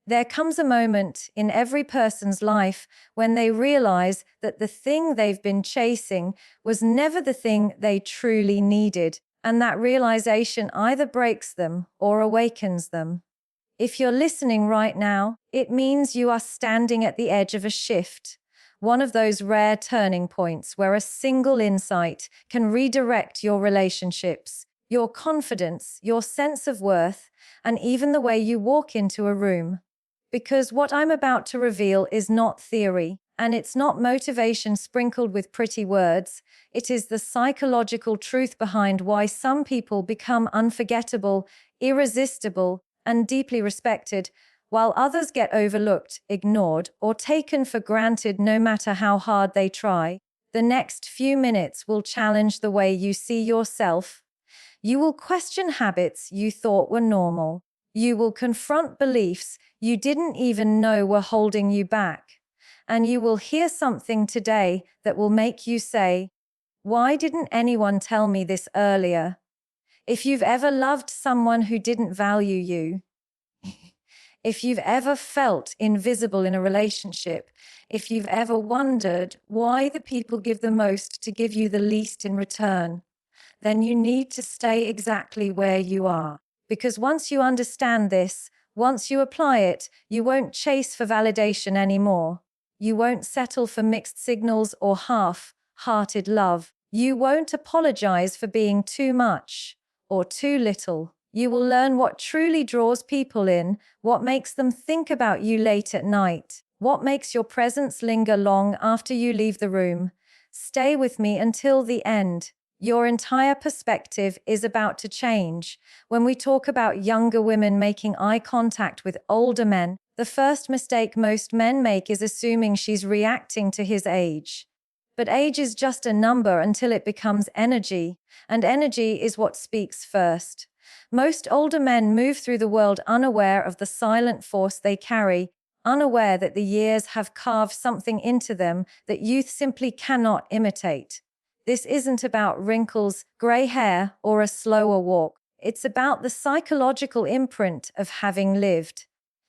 There comes a moment in every person's life when they realize that the thing they've been chasing was never the thing they truly needed, and that realization either breaks them or awakens them. If you're listening right now, it means you are standing at the edge of a shift, one of those rare turning points where a single insight can redirect your relationships, your confidence, your sense of worth, and even the way you walk into a room. Because what I'm about to reveal is not theory, and it's not motivation sprinkled with pretty words. It is the psychological truth behind why some people become unforgettable, irresistible, and deeply respected, while others get overlooked, ignored, or taken for granted no matter how hard they try. The next few minutes will challenge the way you see yourself. You will question habits you thought were normal. You will confront beliefs you didn't even know were holding you back. And you will hear something today that will make you say, "Why didn't anyone tell me this earlier?" If you've ever loved someone who didn't value you, if you've ever felt invisible in a relationship, if you've ever wondered why the people give the most to give you the least in return, then you need to stay exactly where you are. Because once you understand this, once you apply it, you won't chase for validation anymore. You won't settle for mixed signals or half-hearted love. You won't apologize for being too much or too little. You will learn what truly draws people in, what makes them think about you late at night, what makes your presence linger long after you leave the room. Stay with me until the end. Your entire perspective is about to change. When we talk about younger women making eye contact with older men, the first mistake most men make is assuming she's reacting to his age. But age is just a number until it becomes energy, and energy is what speaks first. Most older men move through the world unaware of the silent force they carry, unaware that the years have carved something into them that youth simply cannot imitate. This isn't about wrinkles, gray hair, or a slower walk. It's about the psychological imprint of having lived.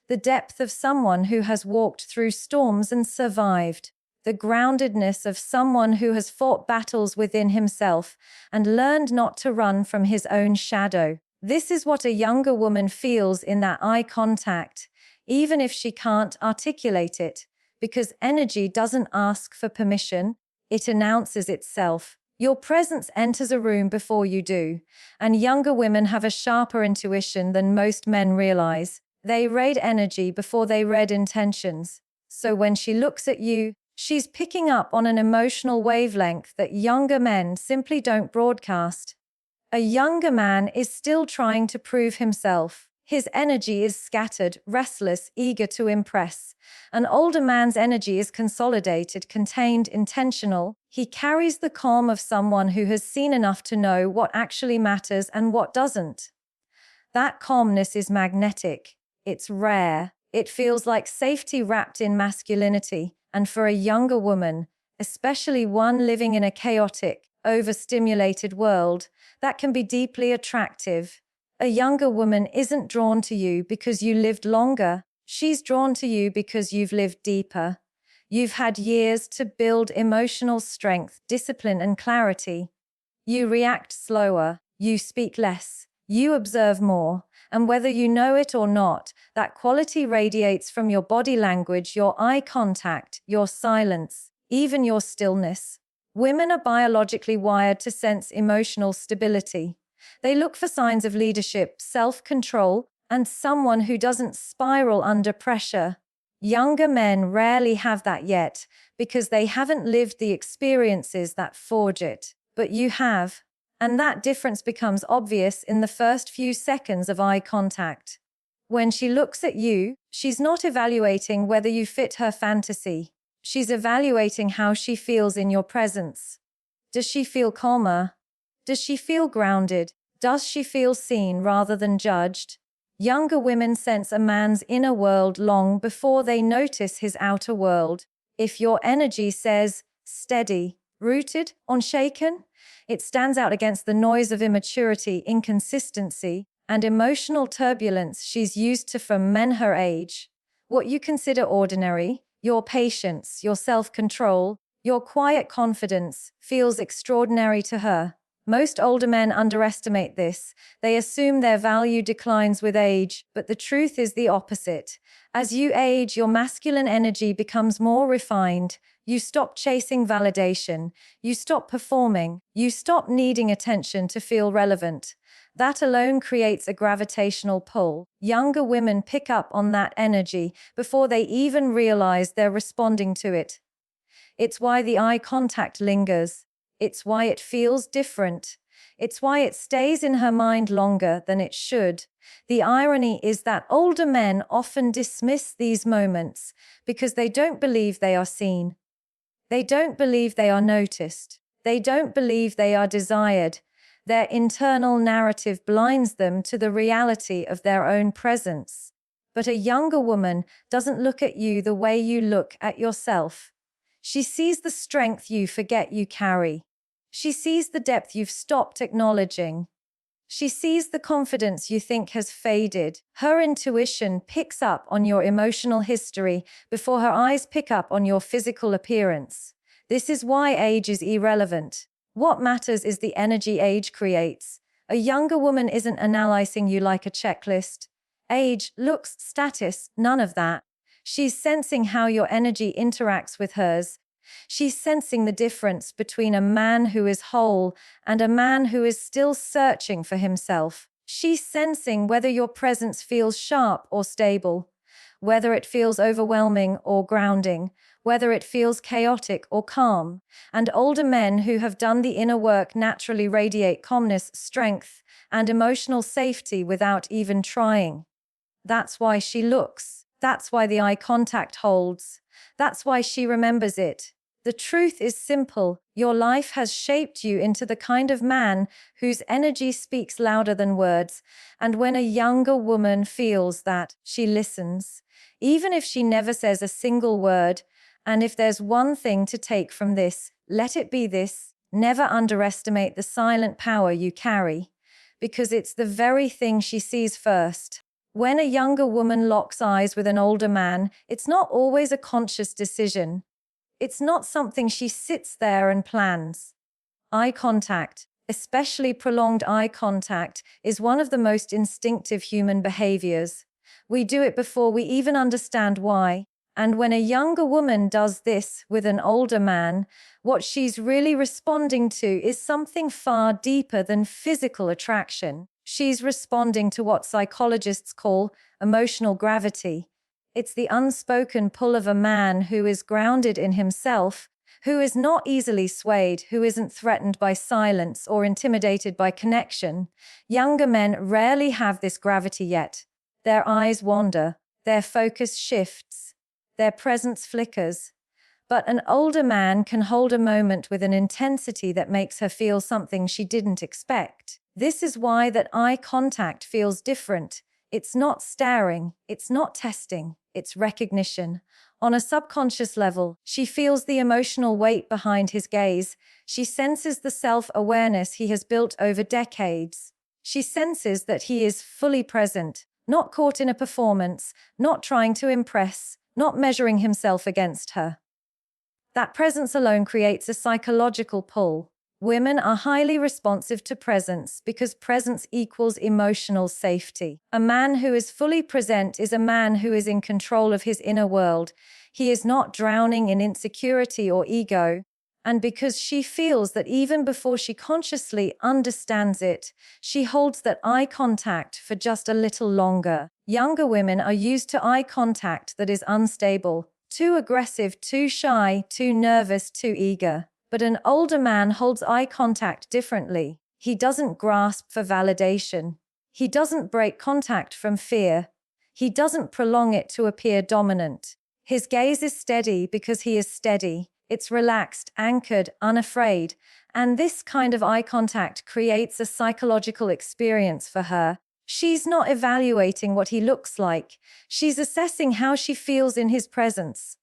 The depth of someone who has walked through storms and survived. The groundedness of someone who has fought battles within himself and learned not to run from his own shadow. This is what a younger woman feels in that eye contact, even if she can't articulate it, because energy doesn't ask for permission, it announces itself. Your presence enters a room before you do, and younger women have a sharper intuition than most men realize. They read energy before they read intentions. So when she looks at you, she's picking up on an emotional wavelength that younger men simply don't broadcast. A younger man is still trying to prove himself. His energy is scattered, restless, eager to impress. An older man's energy is consolidated, contained, intentional. He carries the calm of someone who has seen enough to know what actually matters and what doesn't. That calmness is magnetic. It's rare. It feels like safety wrapped in masculinity. And for a younger woman, especially one living in a chaotic, overstimulated world, that can be deeply attractive. A younger woman isn't drawn to you because you lived longer. She's drawn to you because you've lived deeper. You've had years to build emotional strength, discipline, and clarity. You react slower. You speak less. You observe more. And whether you know it or not, that quality radiates from your body language, your eye contact, your silence, even your stillness. Women are biologically wired to sense emotional stability. They look for signs of leadership, self-control, and someone who doesn't spiral under pressure. Younger men rarely have that yet because they haven't lived the experiences that forge it. But you have. And that difference becomes obvious in the first few seconds of eye contact. When she looks at you, she's not evaluating whether you fit her fantasy. She's evaluating how she feels in your presence. Does she feel calmer? Does she feel grounded? Does she feel seen rather than judged? Younger women sense a man's inner world long before they notice his outer world. If your energy says steady, rooted, unshaken, it stands out against the noise of immaturity, inconsistency, and emotional turbulence she's used to from men her age. What you consider ordinary, your patience, your self-control, your quiet confidence, feels extraordinary to her. Most older men underestimate this. They assume their value declines with age, but the truth is the opposite. As you age, your masculine energy becomes more refined. You stop chasing validation. You stop performing. You stop needing attention to feel relevant. That alone creates a gravitational pull. Younger women pick up on that energy before they even realize they're responding to it. It's why the eye contact lingers. It's why it feels different. It's why it stays in her mind longer than it should. The irony is that older men often dismiss these moments because they don't believe they are seen. They don't believe they are noticed. They don't believe they are desired. Their internal narrative blinds them to the reality of their own presence. But a younger woman doesn't look at you the way you look at yourself. She sees the strength you forget you carry. She sees the depth you've stopped acknowledging. She sees the confidence you think has faded. Her intuition picks up on your emotional history before her eyes pick up on your physical appearance. This is why age is irrelevant. What matters is the energy age creates. A younger woman isn't analyzing you like a checklist. Age, looks, status, none of that. She's sensing how your energy interacts with hers. She's sensing the difference between a man who is whole and a man who is still searching for himself. She's sensing whether your presence feels sharp or stable, whether it feels overwhelming or grounding, whether it feels chaotic or calm. And older men who have done the inner work naturally radiate calmness, strength, and emotional safety without even trying. That's why she looks. That's why the eye contact holds. That's why she remembers it. The truth is simple. Your life has shaped you into the kind of man whose energy speaks louder than words. And when a younger woman feels that, she listens, even if she never says a single word. And if there's one thing to take from this, let it be this: never underestimate the silent power you carry, because it's the very thing she sees first. When a younger woman locks eyes with an older man, it's not always a conscious decision. It's not something she sits there and plans. Eye contact, especially prolonged eye contact, is one of the most instinctive human behaviors. We do it before we even understand why. And when a younger woman does this with an older man, what she's really responding to is something far deeper than physical attraction. She's responding to what psychologists call emotional gravity. It's the unspoken pull of a man who is grounded in himself, who is not easily swayed, who isn't threatened by silence or intimidated by connection. Younger men rarely have this gravity yet. Their eyes wander, their focus shifts, their presence flickers. But an older man can hold a moment with an intensity that makes her feel something she didn't expect. This is why that eye contact feels different. It's not staring, it's not testing, it's recognition. On a subconscious level, she feels the emotional weight behind his gaze. She senses the self-awareness he has built over decades. She senses that he is fully present, not caught in a performance, not trying to impress, not measuring himself against her. That presence alone creates a psychological pull. Women are highly responsive to presence because presence equals emotional safety. A man who is fully present is a man who is in control of his inner world. He is not drowning in insecurity or ego. And because she feels that even before she consciously understands it, she holds that eye contact for just a little longer. Younger women are used to eye contact that is unstable, too aggressive, too shy, too nervous, too eager. But an older man holds eye contact differently. He doesn't grasp for validation. He doesn't break contact from fear. He doesn't prolong it to appear dominant. His gaze is steady because he is steady. It's relaxed, anchored, unafraid. And this kind of eye contact creates a psychological experience for her. She's not evaluating what he looks like. She's assessing how she feels in his presence.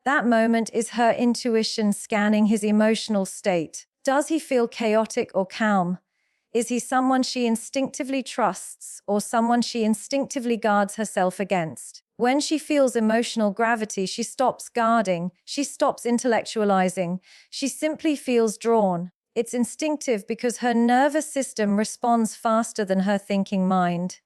That moment is her intuition scanning his emotional state. Does he feel chaotic or calm? Is he someone she instinctively trusts or someone she instinctively guards herself against? When she feels emotional gravity, she stops guarding, she stops intellectualizing, she simply feels drawn. It's instinctive because her nervous system responds faster than her thinking mind.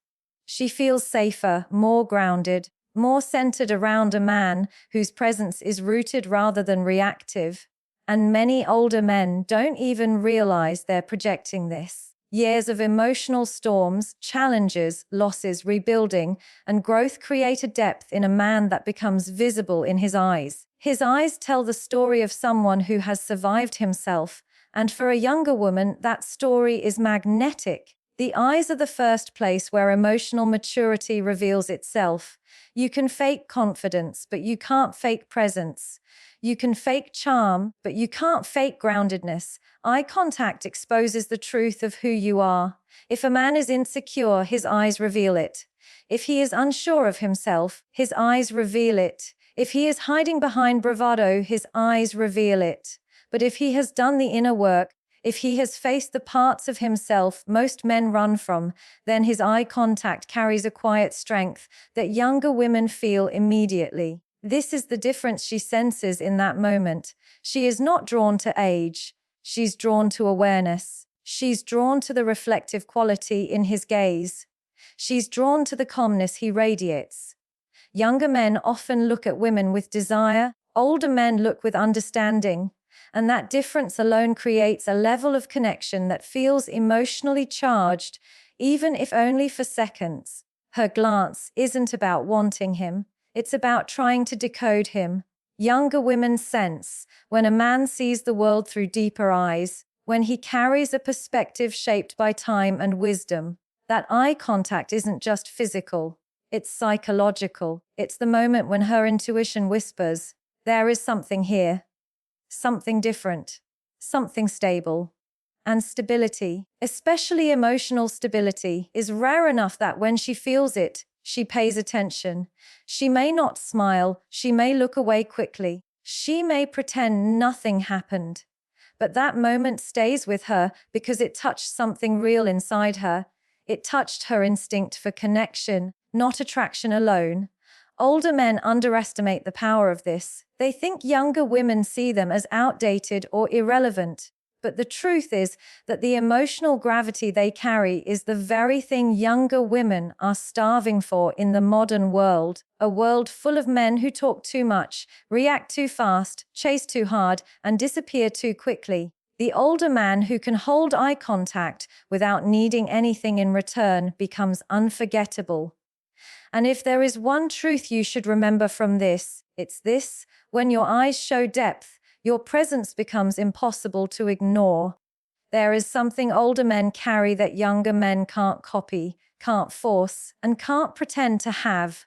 She feels safer, more grounded, more centered around a man whose presence is rooted rather than reactive. And many older men don't even realize they're projecting this. Years of emotional storms, challenges, losses, rebuilding, and growth create a depth in a man that becomes visible in his eyes. His eyes tell the story of someone who has survived himself, and for a younger woman, that story is magnetic. The eyes are the first place where emotional maturity reveals itself. You can fake confidence, but you can't fake presence. You can fake charm, but you can't fake groundedness. Eye contact exposes the truth of who you are. If a man is insecure, his eyes reveal it. If he is unsure of himself, his eyes reveal it. If he is hiding behind bravado, his eyes reveal it. But if he has done the inner work, if he has faced the parts of himself most men run from, then his eye contact carries a quiet strength that younger women feel immediately. This is the difference she senses in that moment. She is not drawn to age. She's drawn to awareness. She's drawn to the reflective quality in his gaze. She's drawn to the calmness he radiates. Younger men often look at women with desire. Older men look with understanding. And that difference alone creates a level of connection that feels emotionally charged, even if only for seconds. Her glance isn't about wanting him. It's about trying to decode him. Younger women sense when a man sees the world through deeper eyes, when he carries a perspective shaped by time and wisdom. That eye contact isn't just physical, it's psychological. It's the moment when her intuition whispers, there is something here. Something different, something stable. And stability, especially emotional stability, is rare enough that when she feels it, she pays attention. She may not smile, she may look away quickly, she may pretend nothing happened. But that moment stays with her because it touched something real inside her. It touched her instinct for connection, not attraction alone. Older men underestimate the power of this. They think younger women see them as outdated or irrelevant. But the truth is that the emotional gravity they carry is the very thing younger women are starving for in the modern world. A world full of men who talk too much, react too fast, chase too hard, and disappear too quickly. The older man who can hold eye contact without needing anything in return becomes unforgettable. And if there is one truth you should remember from this, it's this: when your eyes show depth, your presence becomes impossible to ignore. There is something older men carry that younger men can't copy, can't force, and can't pretend to have.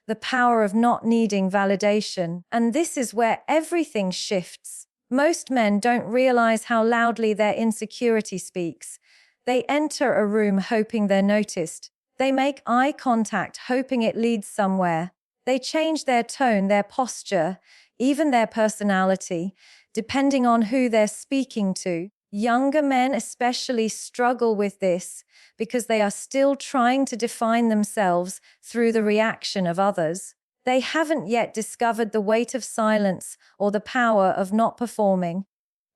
The power of not needing validation. And this is where everything shifts. Most men don't realize how loudly their insecurity speaks. They enter a room hoping they're noticed. They make eye contact hoping it leads somewhere. They change their tone, their posture, even their personality, depending on who they're speaking to. Younger men especially struggle with this because they are still trying to define themselves through the reaction of others. They haven't yet discovered the weight of silence or the power of not performing.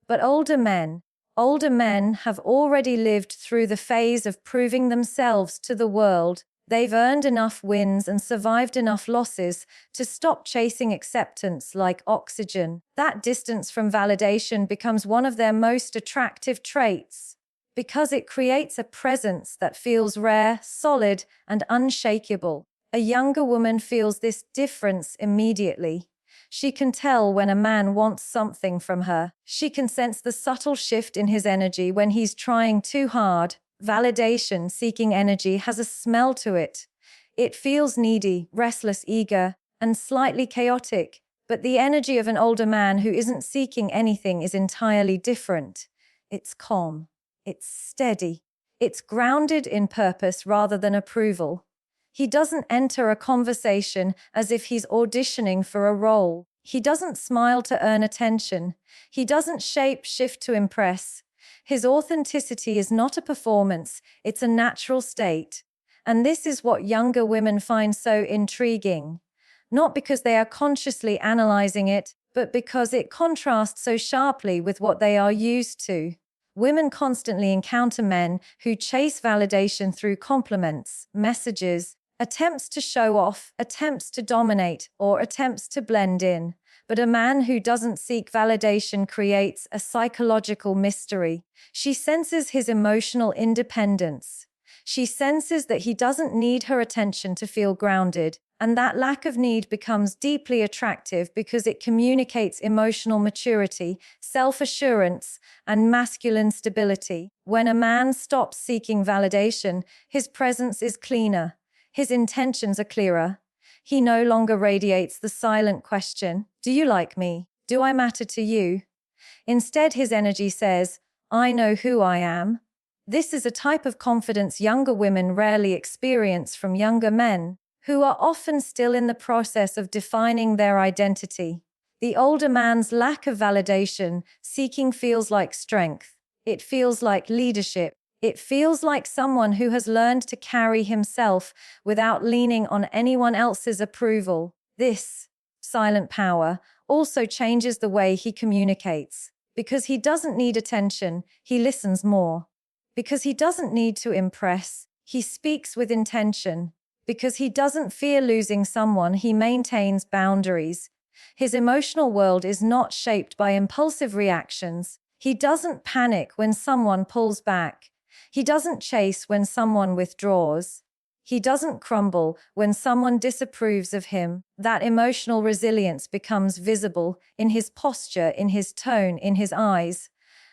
But older men have already lived through the phase of proving themselves to the world. They've earned enough wins and survived enough losses to stop chasing acceptance like oxygen. That distance from validation becomes one of their most attractive traits because it creates a presence that feels rare, solid, and unshakable. A younger woman feels this difference immediately. She can tell when a man wants something from her. She can sense the subtle shift in his energy when he's trying too hard. Validation-seeking energy has a smell to it. It feels needy, restless, eager, and slightly chaotic. But the energy of an older man who isn't seeking anything is entirely different. It's calm. It's steady. It's grounded in purpose rather than approval. He doesn't enter a conversation as if he's auditioning for a role. He doesn't smile to earn attention. He doesn't shape-shift to impress. His authenticity is not a performance, it's a natural state. And this is what younger women find so intriguing. not because they are consciously analyzing it, but because it contrasts so sharply with what they are used to. Women constantly encounter men who chase validation through compliments, messages, attempts to show off, attempts to dominate, or attempts to blend in. But a man who doesn't seek validation creates a psychological mystery. She senses his emotional independence. She senses that he doesn't need her attention to feel grounded, and that lack of need becomes deeply attractive because it communicates emotional maturity, self-assurance, and masculine stability. When a man stops seeking validation, his presence is cleaner. His intentions are clearer. He no longer radiates the silent question, "Do you like me? Do I matter to you?" Instead, his energy says, "I know who I am." This is a type of confidence younger women rarely experience from younger men, who are often still in the process of defining their identity. The older man's lack of validation seeking feels like strength. It feels like leadership. It feels like someone who has learned to carry himself without leaning on anyone else's approval. This silent power also changes the way he communicates. Because he doesn't need attention, he listens more. Because he doesn't need to impress, he speaks with intention. Because he doesn't fear losing someone, he maintains boundaries. His emotional world is not shaped by impulsive reactions. He doesn't panic when someone pulls back. He doesn't chase when someone withdraws. He doesn't crumble when someone disapproves of him. That emotional resilience becomes visible in his posture, in his tone, in his eyes.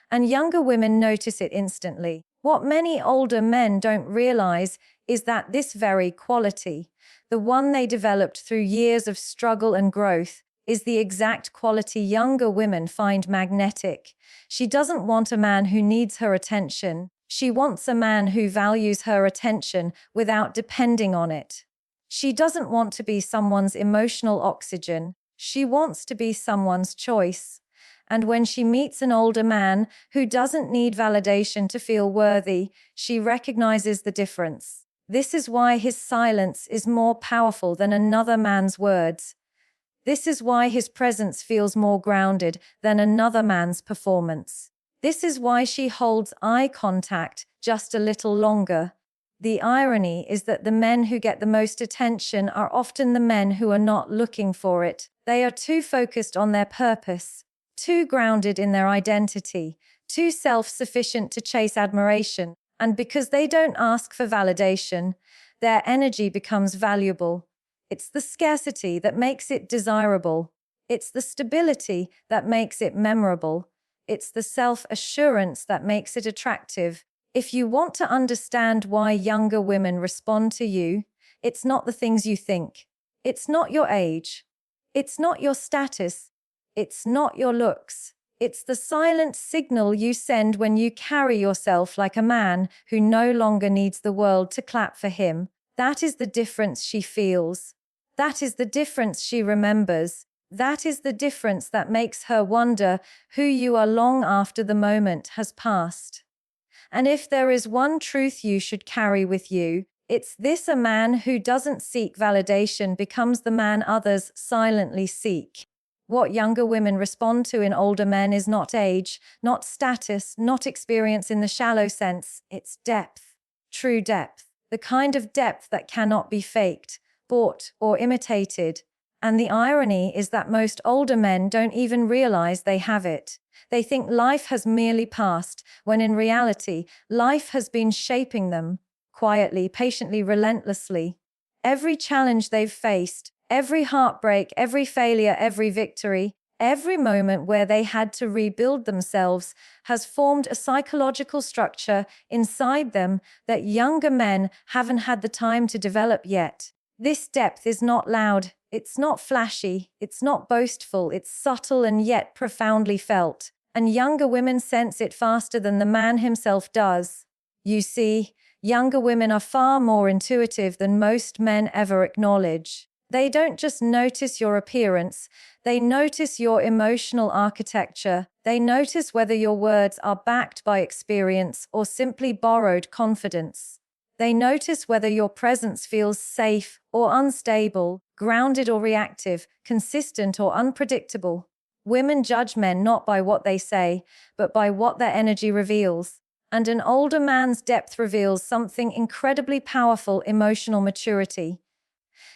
And younger women notice it instantly. What many older men don't realize is that this very quality, the one they developed through years of struggle and growth, is the exact quality younger women find magnetic. She doesn't want a man who needs her attention. She wants a man who values her attention without depending on it. She doesn't want to be someone's emotional oxygen. She wants to be someone's choice. And when she meets an older man who doesn't need validation to feel worthy, she recognizes the difference. This is why his silence is more powerful than another man's words. This is why his presence feels more grounded than another man's performance. This is why she holds eye contact just a little longer. The irony is that the men who get the most attention are often the men who are not looking for it. They are too focused on their purpose, too grounded in their identity, too self-sufficient to chase admiration. And because they don't ask for validation, their energy becomes valuable. It's the scarcity that makes it desirable. It's the stability that makes it memorable. It's the self-assurance that makes it attractive. If you want to understand why younger women respond to you, it's not the things you think. It's not your age. It's not your status. It's not your looks. It's the silent signal you send when you carry yourself like a man who no longer needs the world to clap for him. That is the difference she feels. That is the difference she remembers. That is the difference that makes her wonder who you are long after the moment has passed. And if there is one truth you should carry with you, it's this: a man who doesn't seek validation becomes the man others silently seek. What younger women respond to in older men is not age, not status, not experience in the shallow sense. It's depth, true depth, the kind of depth that cannot be faked, bought, or imitated. And the irony is that most older men don't even realize they have it. They think life has merely passed, when in reality, life has been shaping them, quietly, patiently, relentlessly. Every challenge they've faced, every heartbreak, every failure, every victory, every moment where they had to rebuild themselves has formed a psychological structure inside them that younger men haven't had the time to develop yet. This depth is not loud, it's not flashy, it's not boastful, it's subtle and yet profoundly felt. And younger women sense it faster than the man himself does. You see, younger women are far more intuitive than most men ever acknowledge. They don't just notice your appearance, they notice your emotional architecture. They notice whether your words are backed by experience or simply borrowed confidence. They notice whether your presence feels safe or unstable, grounded or reactive, consistent or unpredictable. Women judge men not by what they say, but by what their energy reveals. And an older man's depth reveals something incredibly powerful: emotional maturity.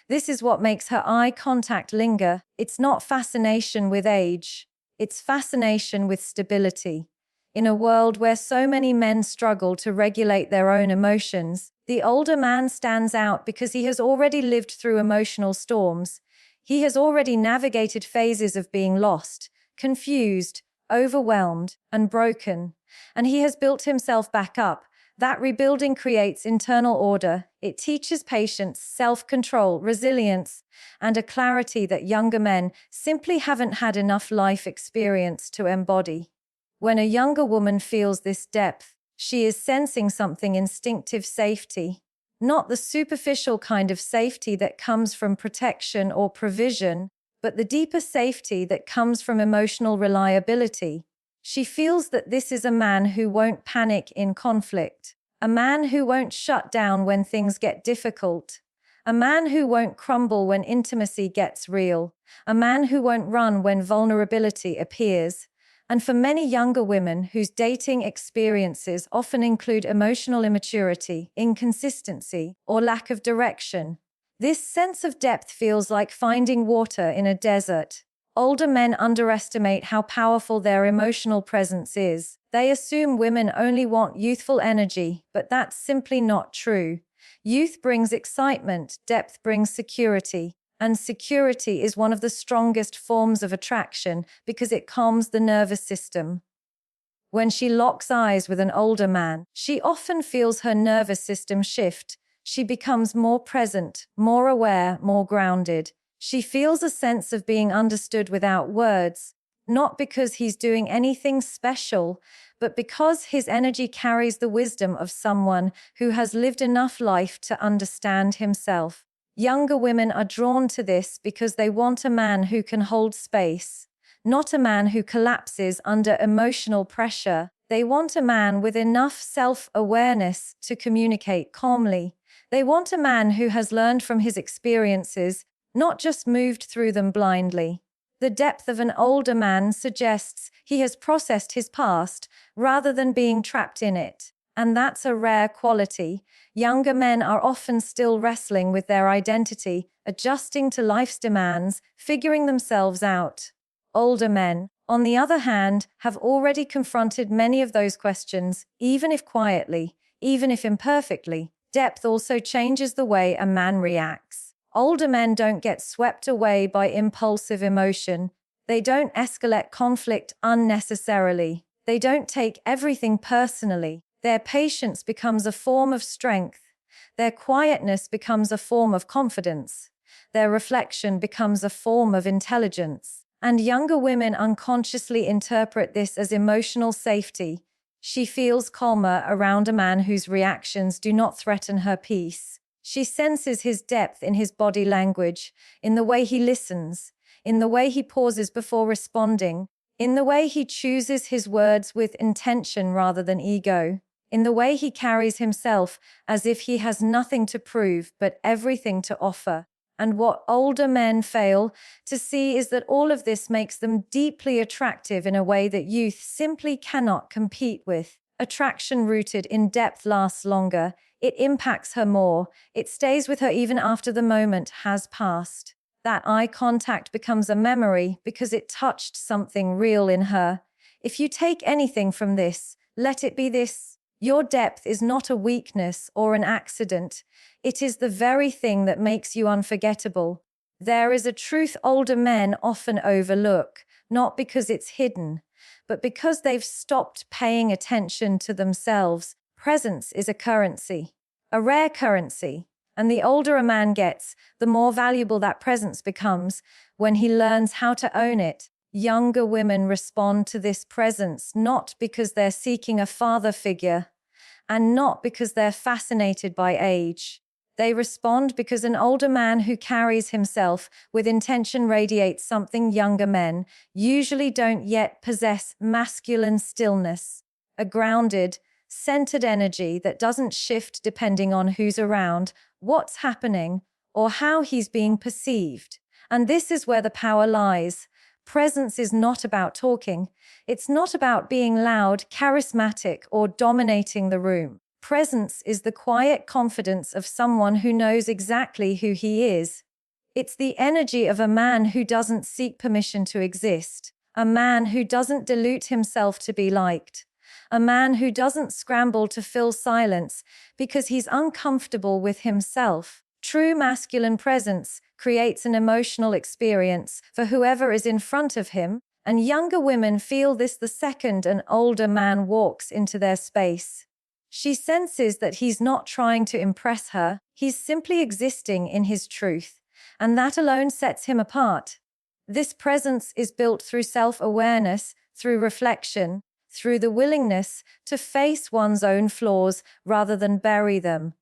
This is what makes her eye contact linger. It's not fascination with age, it's fascination with stability. In a world where so many men struggle to regulate their own emotions, the older man stands out because he has already lived through emotional storms. He has already navigated phases of being lost, confused, overwhelmed, and broken. And he has built himself back up. That rebuilding creates internal order. It teaches patience, self-control, resilience, and a clarity that younger men simply haven't had enough life experience to embody. When a younger woman feels this depth, she is sensing something: instinctive safety. Not the superficial kind of safety that comes from protection or provision, but the deeper safety that comes from emotional reliability. She feels that this is a man who won't panic in conflict, a man who won't shut down when things get difficult, a man who won't crumble when intimacy gets real, a man who won't run when vulnerability appears. And for many younger women whose dating experiences often include emotional immaturity, inconsistency, or lack of direction, this sense of depth feels like finding water in a desert. Older men underestimate how powerful their emotional presence is. They assume women only want youthful energy, but that's simply not true. Youth brings excitement, depth brings security. And security is one of the strongest forms of attraction because it calms the nervous system. When she locks eyes with an older man, she often feels her nervous system shift. She becomes more present, more aware, more grounded. She feels a sense of being understood without words, not because he's doing anything special, but because his energy carries the wisdom of someone who has lived enough life to understand himself. Younger women are drawn to this because they want a man who can hold space, not a man who collapses under emotional pressure. They want a man with enough self-awareness to communicate calmly. They want a man who has learned from his experiences, not just moved through them blindly. The depth of an older man suggests he has processed his past rather than being trapped in it. And that's a rare quality. Younger men are often still wrestling with their identity, adjusting to life's demands, figuring themselves out. Older men, on the other hand, have already confronted many of those questions, even if quietly, even if imperfectly. Depth also changes the way a man reacts. Older men don't get swept away by impulsive emotion. They don't escalate conflict unnecessarily. They don't take everything personally. Their patience becomes a form of strength. Their quietness becomes a form of confidence. Their reflection becomes a form of intelligence. And younger women unconsciously interpret this as emotional safety. She feels calmer around a man whose reactions do not threaten her peace. She senses his depth in his body language, in the way he listens, in the way he pauses before responding, in the way he chooses his words with intention rather than ego, in the way he carries himself as if he has nothing to prove but everything to offer. And what older men fail to see is that all of this makes them deeply attractive in a way that youth simply cannot compete with. Attraction rooted in depth lasts longer. It impacts her more. It stays with her even after the moment has passed. That eye contact becomes a memory because it touched something real in her. If you take anything from this, let it be this. Your depth is not a weakness or an accident. It is the very thing that makes you unforgettable. There is a truth older men often overlook, not because it's hidden, but because they've stopped paying attention to themselves. Presence is a currency, a rare currency. And the older a man gets, the more valuable that presence becomes when he learns how to own it. Younger women respond to this presence not because they're seeking a father figure, and not because they're fascinated by age. They respond because an older man who carries himself with intention radiates something younger men usually don't yet possess: masculine stillness, a grounded, centered energy that doesn't shift depending on who's around, what's happening, or how he's being perceived. And this is where the power lies. Presence is not about talking. It's not about being loud, charismatic, or dominating the room. Presence is the quiet confidence of someone who knows exactly who he is. It's the energy of a man who doesn't seek permission to exist, a man who doesn't dilute himself to be liked, a man who doesn't scramble to fill silence because he's uncomfortable with himself. True masculine presence creates an emotional experience for whoever is in front of him, and younger women feel this the second an older man walks into their space. She senses that he's not trying to impress her, he's simply existing in his truth, and that alone sets him apart. This presence is built through self-awareness, through reflection, through the willingness to face one's own flaws rather than bury them.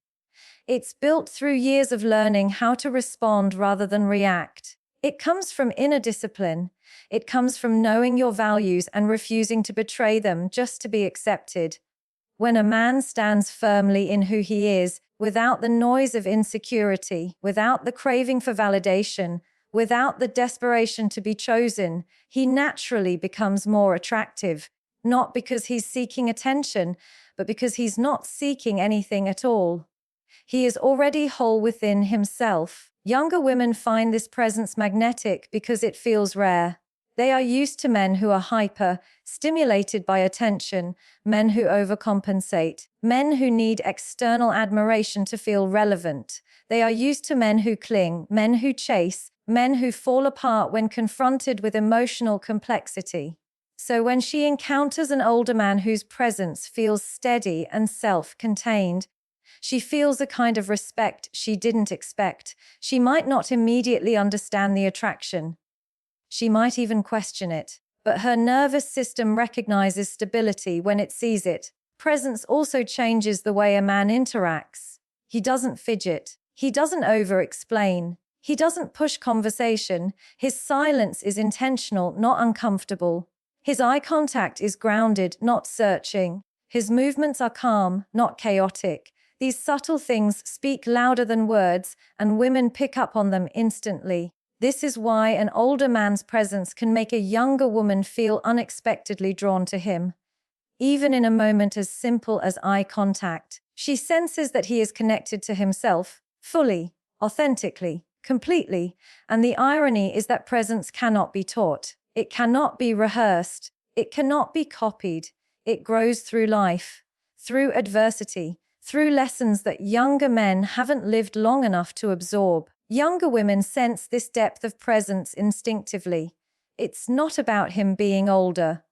It's built through years of learning how to respond rather than react. It comes from inner discipline. It comes from knowing your values and refusing to betray them just to be accepted. When a man stands firmly in who he is, without the noise of insecurity, without the craving for validation, without the desperation to be chosen, he naturally becomes more attractive, not because he's seeking attention, but because he's not seeking anything at all. He is already whole within himself. Younger women find this presence magnetic because it feels rare. They are used to men who are hyper, stimulated by attention, men who overcompensate, men who need external admiration to feel relevant. They are used to men who cling, men who chase, men who fall apart when confronted with emotional complexity. So when she encounters an older man whose presence feels steady and self-contained, she feels a kind of respect she didn't expect. She might not immediately understand the attraction. She might even question it, but her nervous system recognizes stability when it sees it. Presence also changes the way a man interacts. He doesn't fidget. He doesn't over-explain. He doesn't push conversation. His silence is intentional, not uncomfortable. His eye contact is grounded, not searching. His movements are calm, not chaotic. These subtle things speak louder than words, and women pick up on them instantly. This is why an older man's presence can make a younger woman feel unexpectedly drawn to him. Even in a moment as simple as eye contact, she senses that he is connected to himself, fully, authentically, completely, and the irony is that presence cannot be taught. It cannot be rehearsed. It cannot be copied. It grows through life, through adversity, through lessons that younger men haven't lived long enough to absorb. Younger women sense this depth of presence instinctively. It's not about him being older.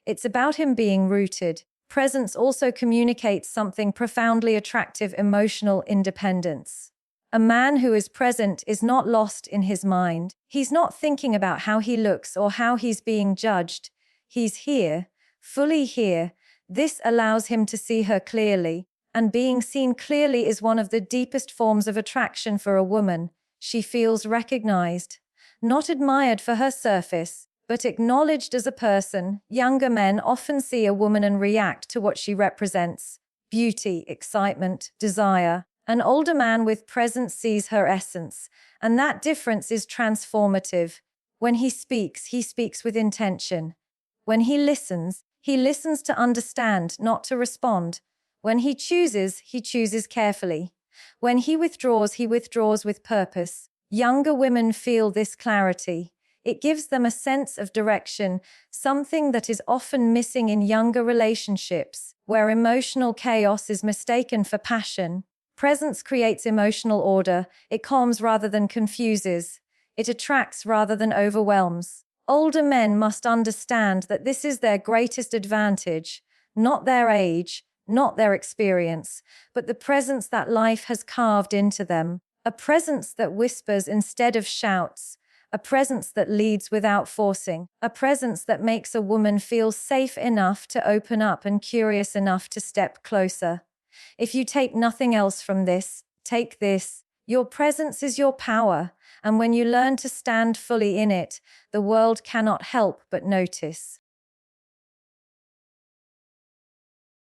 It's about him being rooted. Presence also communicates something profoundly attractive: emotional independence. A man who is present is not lost in his mind. He's not thinking about how he looks or how he's being judged. He's here, fully here. This allows him to see her clearly, and being seen clearly is one of the deepest forms of attraction for a woman. She feels recognized, not admired for her surface, but acknowledged as a person. Younger men often see a woman and react to what she represents: beauty, excitement, desire. An older man with presence sees her essence, and that difference is transformative. When he speaks with intention. When he listens to understand, not to respond. When he chooses carefully. When he withdraws with purpose. Younger women feel this clarity. It gives them a sense of direction, something that is often missing in younger relationships, where emotional chaos is mistaken for passion. Presence creates emotional order. It calms rather than confuses. It attracts rather than overwhelms. Older men must understand that this is their greatest advantage, not their age, not their experience, but the presence that life has carved into them. A presence that whispers instead of shouts. A presence that leads without forcing. A presence that makes a woman feel safe enough to open up and curious enough to step closer. If you take nothing else from this, take this. Your presence is your power, and when you learn to stand fully in it, the world cannot help but notice.